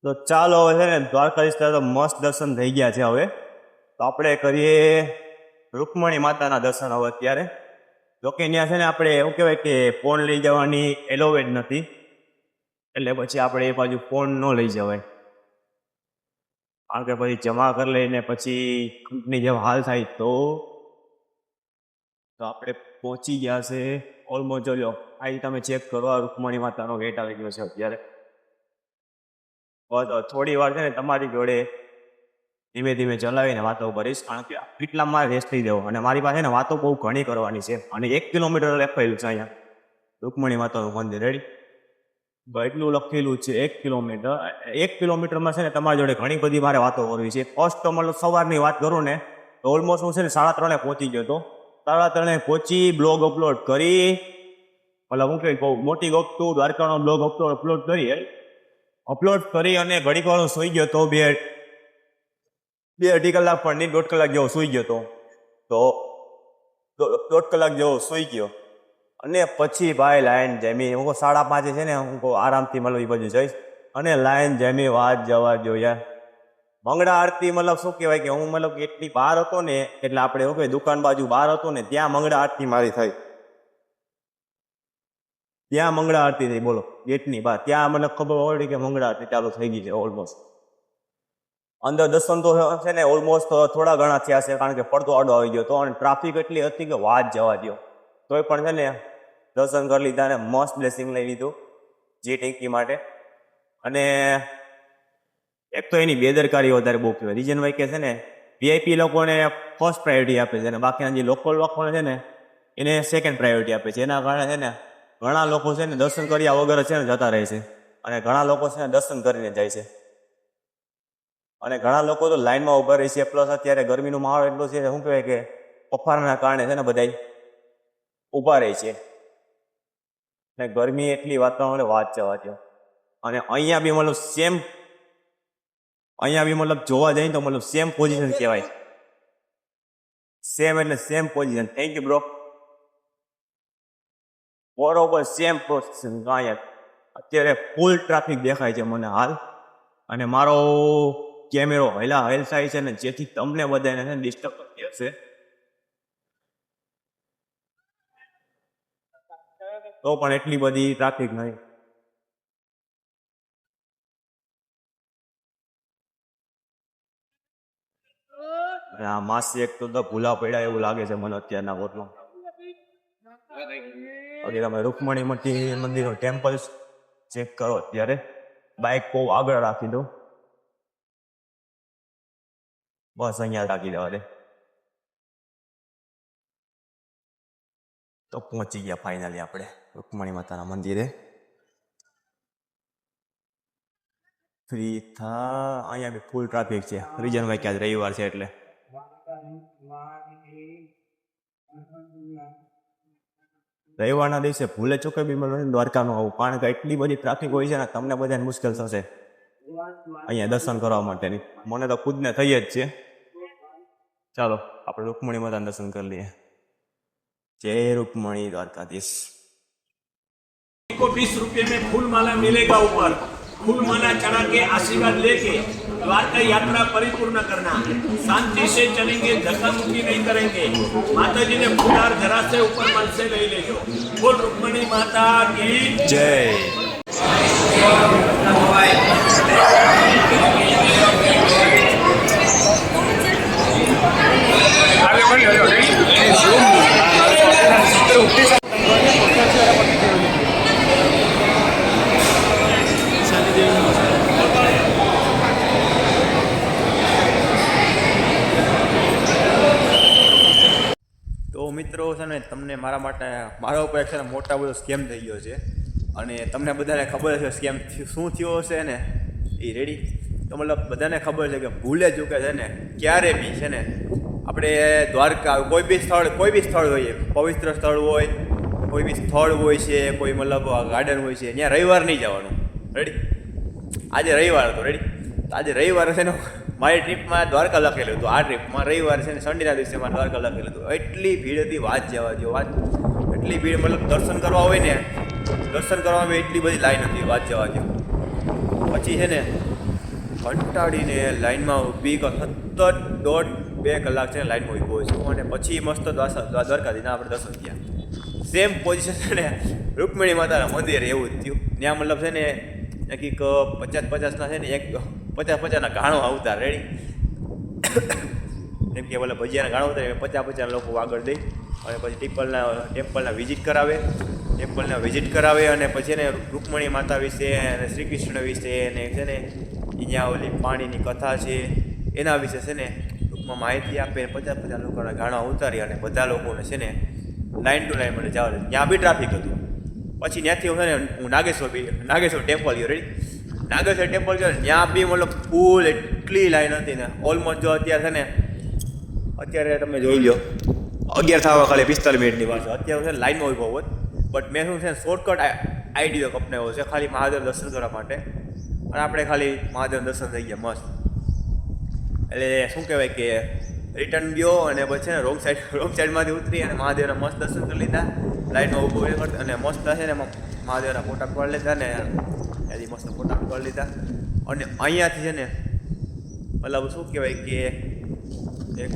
તો ચાલો હવે છે ને દ્વારકાધીશ તો મસ્ત દર્શન થઈ ગયા છે. હવે તો આપણે કરીએ રૂકમણી માતાના દર્શન હવે અત્યારે. જોકે ત્યાં છે ને આપણે એવું કહેવાય કે ફોન લઈ જવાની એલોવેડ નથી, એટલે પછી આપણે એ બાજુ ફોન ન લઈ જવાય, કારણ કે પછી જમા કરી લઈને પછી કંપની જેવા હાલ થાય. તો આપણે પહોંચી ગયા છે ઓલમોસ્ટ. જો અહીં તમે ચેક કરો, આ રૂકમણી માતાનો ગેટ આવી ગયો છે અત્યારે. થોડી વાર છે ને તમારી જોડે ધીમે ધીમે ચલાવીને વાતો કરીશ, કારણ કે એટલા મારે રેસ્ટ થઈ દેવો, અને મારી પાસે ને વાતો બહુ ઘણી કરવાની છે. અને 1 કિલોમીટર લખેલું છે અહીંયા રૂકમણી માતાનું મંદિર. રેડી, એટલું લખેલું છે 1 કિલોમીટર. 1 કિલોમીટરમાં છે ને તમારી જોડે ઘણી બધી મારે વાતો કરવી છે. ફર્સ્ટ તો મતલબ સવારની વાત કરું ને તો ઓલમોસ્ટ હું છે ને 3:30 પહોંચી ગયો હતો. 3:30 પહોંચી બ્લોગ અપલોડ કરી, મતલબ હું કે બહુ મોટી વખત દ્વારકાનો બ્લોગ અપલોડ કરી અને ઘડીક વાર સૂઈ ગયો તો. 2-2.5 કલાક પણ નહીં, 1.5 કલાક જેવો સૂઈ ગયો તો 1.5 કલાક જેવો સૂઈ ગયો. અને પછી ભાઈ લાઈન જમી, હું 5:30 છે ને હું આરામથી મતલબ એ બાજુ જઈશ. અને લાઈન જમી વાત જવા દો યાર. મંગળા આરતી મતલબ શું કહેવાય કે હું મતલબ એટલી બહાર હતો ને, એટલે આપણે શું કહેવાય દુકાન બાજુ બહાર હતો ને ત્યાં મંગળા આરતી મારી થઈ. ત્યાં મંગળા આરતી થઈ, બોલો, ગેટની બહાર. ત્યાં મને ખબર પડી કે મંગળા આરતી ચાલુ થઈ ગઈ છે ઓલમોસ્ટ. અંદર દર્શન તો છે ને ઓલમોસ્ટ થોડા ઘણા થયા છે, કારણ કે પડતો આડો આવી ગયો હતો અને ટ્રાફિક એટલી હતી કે વાત જવા દો. તોય પણ છે ને દર્શન કરી લીધા અને મસ્ત બ્લેસિંગ લઈ લીધું જી ટેન્કી માટે. અને એક તો એની બેદરકારી વધારે બહુ કહેવાય. રીઝન વાય કે છે ને વીઆઈપી લોકોને ફર્સ્ટ પ્રાયોરિટી આપે છે, અને બાકીના જે લોકલ લોકોને છે ને એને સેકન્ડ પ્રાયોરિટી આપે છે. એના કારણે છે ને ઘણા લોકો છે ને દર્શન કર્યા વગર છે ને જતા રહે છે, અને ઘણા લોકો છે ને દર્શન કરીને જાય છે, અને ઘણા લોકો તો લાઈનમાં ઊભા રહે છે. પ્લસ અત્યારે ગરમીનો માહોલ એટલો છે, શું કહેવાય કે બફારાના કારણે છે ને બધા ઊભા રહે છે, ને ગરમી એટલી વાતાવરણ વાત જવા દો. અને અહીંયા બી મતલબ જોવા જઈએ તો મતલબ સેમ પોઝિશન કહેવાય. સેમ એટલે same position. Thank you bro. બરોબર સેમ પોઝિશન. અહીંયા અત્યારે ફૂલ ટ્રાફિક દેખાય છે મને હાલ, અને મારો કેમેરો હેલ થાય છે ને, જેથી તમને બધાને ડિસ્ટર્બ કરતી હશે. તો પણ એટલી બધી ટ્રાફિક નહીં. આ માસી એક તો ભૂલા પડ્યા એવું લાગે છે મને અત્યારના વોટમાં. ઓકે, તમે રૂકમણી મંદિરનો ટેમ્પલ ચેક કરો. અત્યારે બાઇક બહુ આગળ રાખી દો, બસ અહીંયા રાખી દેવા દે. તો પહોંચી ગયા ફાઇનલી આપણે રૂકમણી માતાના મંદિરે. ફ્રી અહીંયા બી ફૂલ ટ્રાફિક છે. રીઝન ભાઈ કે આજ રવિવાર છે એટલે. રવિવારના દિવસે ભૂલે ચૂકે બી મને દ્વારકાનું આવું, કારણ કે એટલી બધી ટ્રાફિક હોય છે ને તમને બધાને મુશ્કેલ થશે અહીંયા દર્શન કરવા માટેની. મને તો ખુદને થઈ જ છે. ચાલો આપણે રૂકમણી માતાના દર્શન કરી લઈએ. जय रुक्मणी द्वारकाधीश। को 20 रुपये में फूल माला मिलेगा ऊपर। फूल माला चढ़ा के आशीर्वाद लेके द्वारका यात्रा परिपूर्ण करना। शांति से चलेंगे, धक्का मुक्की नहीं करेंगे। माता जी ने फूलार जरा से ऊपर मन से ले लेंगे। बोल रुक्मणी माता की जय। મિત્રો છે ને તમને મારા માટે મારા ઉપર છે ને મોટા બધો સ્કેમ થઈ ગયો છે અને તમને બધાને ખબર છે સ્કેમ શું થયો હશે ને એ રેડી. તો મતલબ બધાને ખબર છે કે ભૂલે ચૂકે છે ને ક્યારે બી છે ને આપણે દ્વારકા કોઈ બી સ્થળ હોય પવિત્ર સ્થળ હોય કોઈ બી સ્થળ હોય છે કોઈ મતલબ ગાર્ડન હોય છે ત્યાં રવિવાર નહીં જવાનું રેડી. આજે રવિવાર હતો રેડી. તો આજે રવિવારે છે ને મારી ટ્રીપમાં દ્વારકા લખેલું હતું. આ ટ્રીપમાં રવિવારે છે ને સન્ડેના દિવસે મારે દ્વારકા લખેલું હતું. એટલી ભીડ હતી વાત જવા દો વાત. એટલી ભીડ મતલબ દર્શન કરવા હોય ને દર્શન કરવામાં એટલી બધી લાઈન હતી વાત જવા દો. પછી છે ને કંટાળીને લાઈનમાં ઊભી સતત 1.5-2 કલાક છે ને લાઈનમાં ઊભો છું અને પછી મસ્ત દ્વારકાધીના આપણે દર્શન થયા. સેમ પોઝિશન છે ને રૂકમિણી માતાના મંદિરે એવું જ થયું. ત્યાં મતલબ છે ને કંઈક 50-50ના છે ને 50-50ના ઘાણો આવતા રેડી. જેમ કે મતલબ ભજીયાના ઘાણો આવતા 50-50 લોકો આગળ દઈ અને પછી ટેમ્પલના વિઝિટ કરાવે અને પછી એને રૂકમણી માતા વિશે અને શ્રી કૃષ્ણ વિશે અને છે ને અહીંયા ઓલી પાણીની કથા છે એના વિશે છે ને ટૂંકમાં માહિતી આપે. 50-50 લોકોના ઘાણા ઉતારી અને બધા લોકોને છે ને લાઈન ટુ લાઈન મને જવા દે. ત્યાં બી ટ્રાફિક હતું. પછી ત્યાંથી હું છે ને હું નાગેશ્વર ટેમ્પલ ગયો રેડી. નાગેશ્વર ટેમ્પલ ગયો ત્યાં બી મતલબ ફૂલ એટલી લાઈન હતી ને ઓલમોસ્ટ જો અત્યારે તમે જોઈ લો 11 થવા ખાલી 45 મિનિટની વાત છે. અત્યારે છે ને લાઈનમાં ઊભો હોત બટ મેં શું છે શોર્ટકટ આઈડિયો અપનાવ્યો છે ખાલી મહાદેવ દર્શન કરવા માટે અને આપણે ખાલી મહાદેવ દર્શન થઈ ગયા મસ્ત. એટલે શું કહેવાય કે રિટર્ન ગયો અને પછી ને રોંગ સાઈડમાંથી ઉતરી અને મહાદેવના મસ્ત દર્શન કરી લીધા. લાઈનમાં ઊભો અને મસ્ત છે ને મહાદેવના ફોટા પાડી લીધા ને ત્યાંથી મસ્ત ફોટા પાડી લીધા. અને અહીંયાથી છે ને મતલબ શું કહેવાય કે એક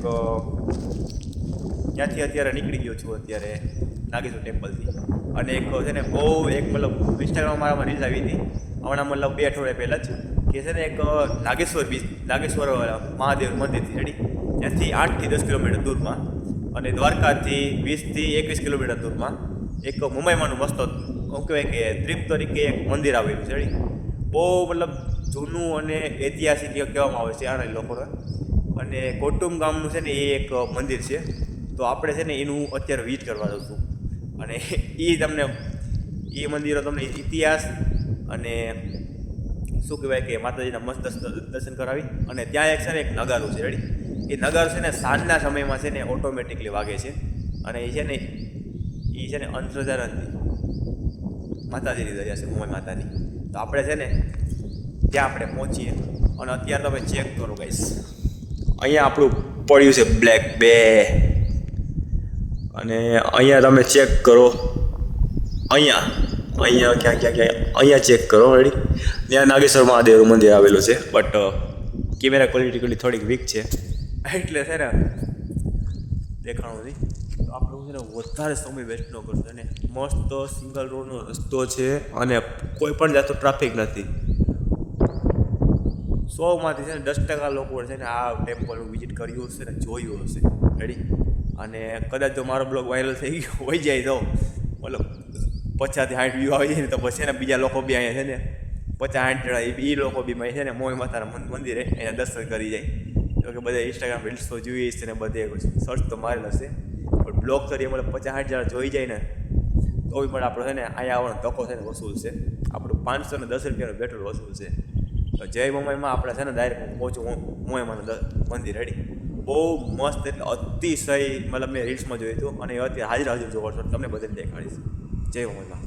ત્યાંથી અત્યારે નીકળી ગયો છું અત્યારે નાગેશ્વર ટેમ્પલથી. અને એક છે ને બહુ એક મતલબ ઇન્સ્ટાગ્રામમાં મારામાં રીલ્સ આવી હતી હમણાં મતલબ 2 અઠવાડિયા પહેલાં જ કે છે ને એક નાગેશ્વર મહાદેવ મંદિરથી રેડી ત્યાંથી 8 થી 10 કિલોમીટર દૂરમાં અને દ્વારકાથી 20 થી 21 કિલોમીટર દૂરમાં એક મુંબઈમાંનું મસ્ત શું કહેવાય કે દ્વીપ તરીકે એક મંદિર આવેલું છે રેડી. બહુ મતલબ જૂનું અને ઐતિહાસિક કહેવામાં આવે છે આના લોકોને. અને કોટુંબ ગામનું છે ને એ એક મંદિર છે. તો આપણે છે ને એનું અત્યારે વિઝિટ કરવા જઉં છું અને એ મંદિરો તમને ઇતિહાસ અને શું કહેવાય કે માતાજીના મસ્ત દર્શન કરાવી. અને ત્યાં એક છે ને એક નગારું છે રેડી. એ નગારું છે ને સાંજના સમયમાં છે ને ઓટોમેટિકલી વાગે છે અને એ છે ને અંતરજાર માતાજીની દરિયા છે મુંબઈ માતાની. તો આપણે છે ને ત્યાં આપણે પહોંચીએ અને અત્યારે તમે ચેક કરો ગાઈસ. અહીંયા આપણું પડ્યું છે બ્લેક બે અને અહીંયા તમે ચેક કરો. અહીંયા ક્યાં ચેક કરો રેડી. ત્યાં નાગેશ્વર મહાદેવનું મંદિર આવેલું છે બટ કેમેરા ક્વોલિટી થોડીક વીક છે એટલે છે ને દેખાણું નથી. તો આપણે છે ને વધારે સમય વેસ્ટ ન કરશો ને મસ્ત સિંગલ રોડનો રસ્તો છે અને કોઈ પણ જાતનો ટ્રાફિક નથી. 100માંથી છે ને 10% લોકો છે ને આ ટેમ્પલનું વિઝિટ કર્યું હશે ને જોયું હશે રેડી. અને કદાચ જો મારો બ્લોગ વાયરલ થઈ ગયો હોઈ જાય તો મતલબ 50-60 વ્યૂ આવી જાય ને તો પછી ને બીજા લોકો બી અહીંયા છે ને 50-60 જણા એ લોકો બી છે ને મોય માતાના મંદિરે એના દર્શન કરી જાય. તો કે બધા ઇન્સ્ટાગ્રામ રીલ્સ તો જોઈએ છે ને બધે સર્ચ તો મારેલ હશે પણ બ્લોગ કરીએ મતલબ 50-60 જણા જોઈ જાય ને તો બી પણ આપણે છે ને અહીંયા આવવાનો ધક્કો છે ને વસૂલ છે. આપણું 510 રૂપિયાનું પેટ્રોલ વસૂલ છે. તો જય મુંબઈમાં આપણે છે ને ડાયરેક્ટ પહોંચું મુંબઈમાંનું મંદિર રેડી. બહુ મસ્ત એટલે અતિશય મતલબ મેં રીલ્સમાં જોયું હતું અને અત્યારે હાજર જોવા છો તમને બધાને દેખાડીશ. જય મુંબઈમાં.